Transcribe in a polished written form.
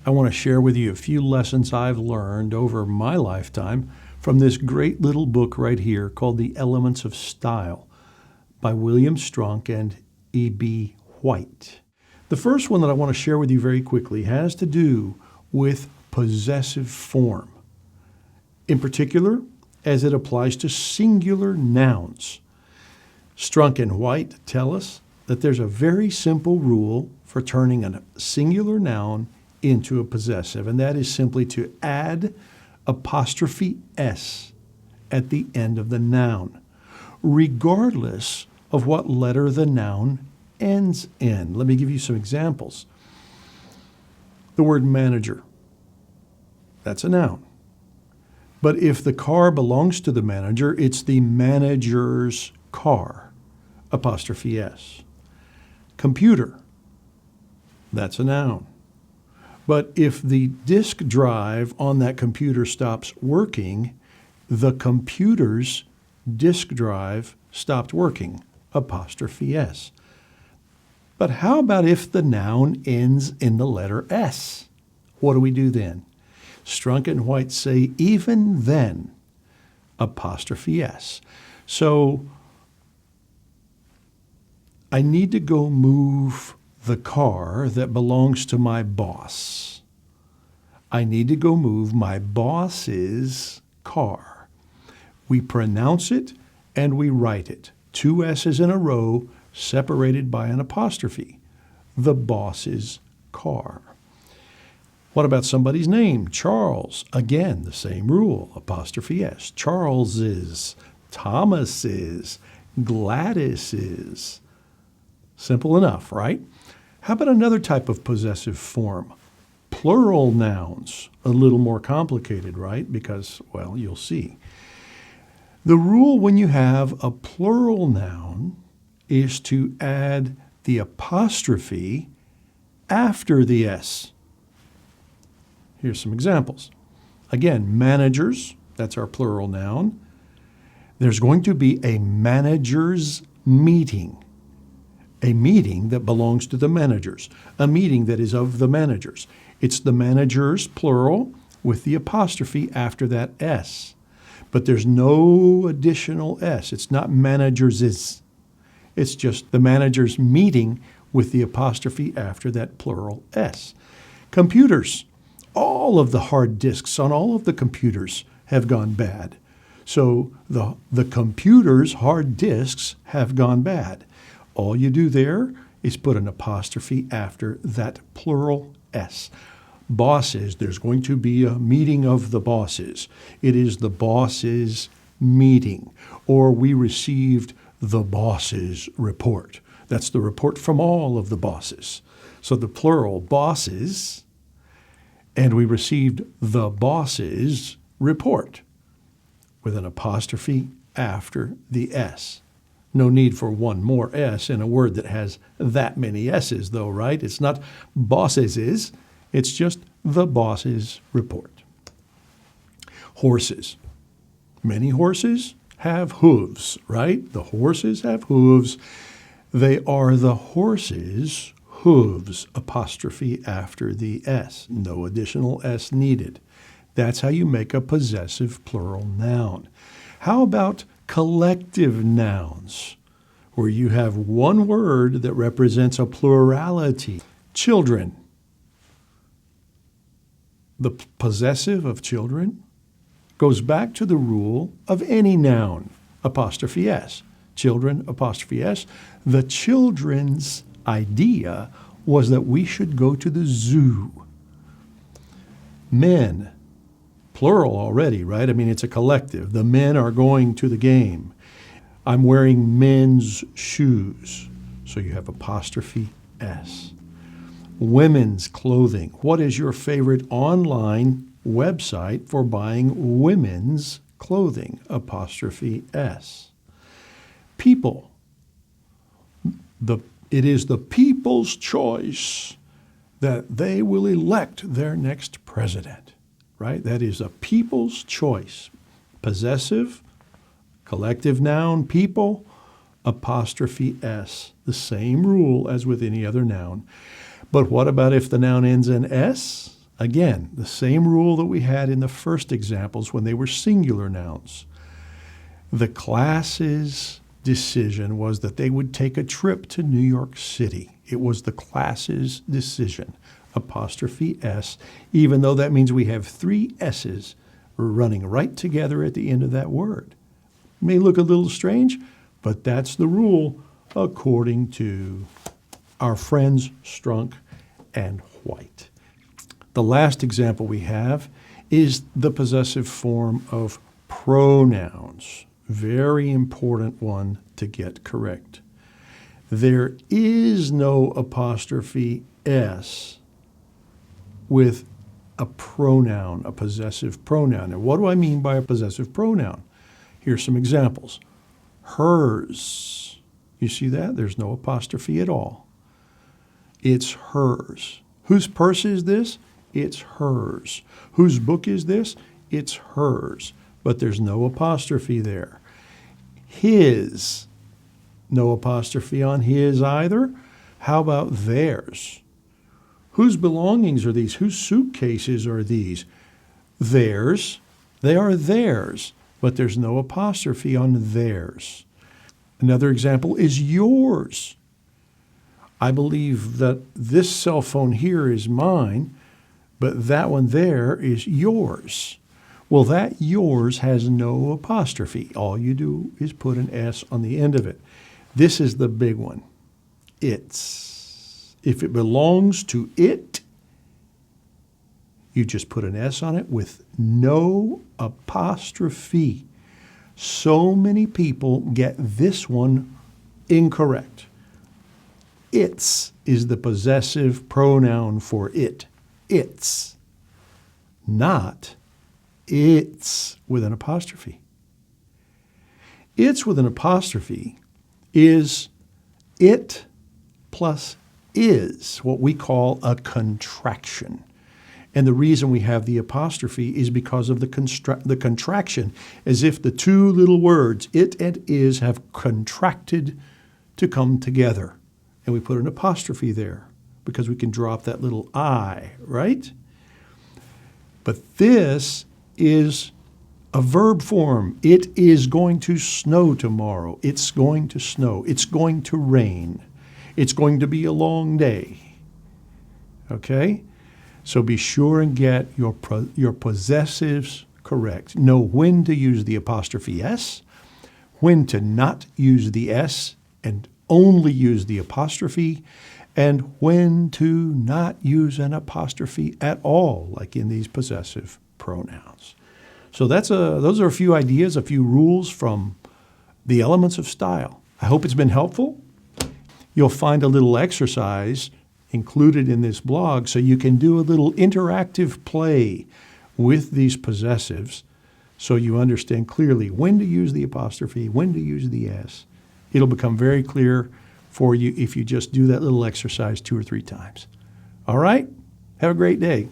I want to share with you a few lessons I've learned over my lifetime from this great little book right here called The Elements of Style by William Strunk and E.B. White. The first one that I want to share with you very quickly has to do with possessive form, in particular as it applies to singular nouns. Strunk and White tell us that there's a very simple rule for turning a singular noun into a possessive, and that is simply to add apostrophe S at the end of the noun, regardless of what letter the noun ends in. Let me give you some examples. The word manager, that's a noun. But if the car belongs to the manager, it's the manager's car, apostrophe S. Computer, that's a noun. But if the disk drive on that computer stops working, the computer's disk drive stopped working, apostrophe S. But how about if the noun ends in the letter S? What do we do then? Strunk and White say even then, apostrophe S. So I need to go move the car that belongs to my boss. I need to go move my boss's car. We pronounce it and we write it. Two S's in a row separated by an apostrophe. The boss's car. What about somebody's name? Charles. Again, the same rule, apostrophe S. Charles's, Thomas's, Gladys's. Simple enough, right? How about another type of possessive form? Plural nouns. A little more complicated, right? Because, well, you'll see. The rule when you have a plural noun is to add the apostrophe after the S. Here's some examples. Again, managers, that's our plural noun. There's going to be a manager's meeting. A meeting that belongs to the managers, a meeting that is of the managers. It's the managers, plural, with the apostrophe after that S. But there's no additional S. It's not managers's. It's just the managers meeting with the apostrophe after that plural S. Computers. All of the hard disks on all of the computers have gone bad. So the computer's hard disks have gone bad. All you do there is put an apostrophe after that plural S. Bosses, there's going to be a meeting of the bosses. It is the bosses' meeting. Or we received the boss's report. That's the report from all of the bosses. So the plural, bosses, and we received the boss's report with an apostrophe after the S. No need for one more S in a word that has that many S's, though, right? It's not bosses', it's just the boss's report. Horses. Many horses have hooves, right? The horses have hooves. They are the horses' hooves, apostrophe after the S. No additional S needed. That's how you make a possessive plural noun. How about collective nouns, where you have one word that represents a plurality? Children. The possessive of children goes back to the rule of any noun, apostrophe S. Children, apostrophe S. The children's idea was that we should go to the zoo. Men. Plural already, right? I mean, it's a collective. The men are going to the game. I'm wearing men's shoes. So you have apostrophe S. Women's clothing. What is your favorite online website for buying women's clothing? Apostrophe S. People. It is the people's choice that they will elect their next president. Right? That is a people's choice. Possessive, collective noun, people, apostrophe S. The same rule as with any other noun. But what about if the noun ends in S? Again, the same rule that we had in the first examples when they were singular nouns. The class's decision was that they would take a trip to New York City. It was the class's decision, apostrophe S, even though that means we have 3 S's running right together at the end of that word. May look a little strange, but that's the rule according to our friends Strunk and White. The last example we have is the possessive form of pronouns. Very important one to get correct. There is no apostrophe S with a pronoun, a possessive pronoun. And what do I mean by a possessive pronoun? Here's some examples. Hers. You see that? There's no apostrophe at all. It's hers. Whose purse is this? It's hers. Whose book is this? It's hers. But there's no apostrophe there. His. No apostrophe on his either. How about theirs? Whose belongings are these? Whose suitcases are these? Theirs. They are theirs, but there's no apostrophe on theirs. Another example is yours. I believe that this cell phone here is mine, but that one there is yours. Well, that yours has no apostrophe. All you do is put an S on the end of it. This is the big one. It's. If it belongs to it, you just put an S on it with no apostrophe. So many people get this one incorrect. Its is the possessive pronoun for it. It's. Not it's with an apostrophe. It's with an apostrophe is it plus is, what we call a contraction. And the reason we have the apostrophe is because of the contraction, as if the two little words, it and is, have contracted to come together. And we put an apostrophe there because we can drop that little I, right? But this is a verb form. It is going to snow tomorrow. It's going to snow. It's going to rain. It's going to be a long day. Okay? So be sure and get your possessives correct. Know when to use the apostrophe S, when to not use the S and only use the apostrophe, and when to not use an apostrophe at all, like in these possessive pronouns. So those are a few ideas, a few rules from the Elements of Style. I hope it's been helpful. You'll find a little exercise included in this blog so you can do a little interactive play with these possessives so you understand clearly when to use the apostrophe, when to use the S. It'll become very clear for you if you just do that little exercise 2 or 3 times. All right? Have a great day.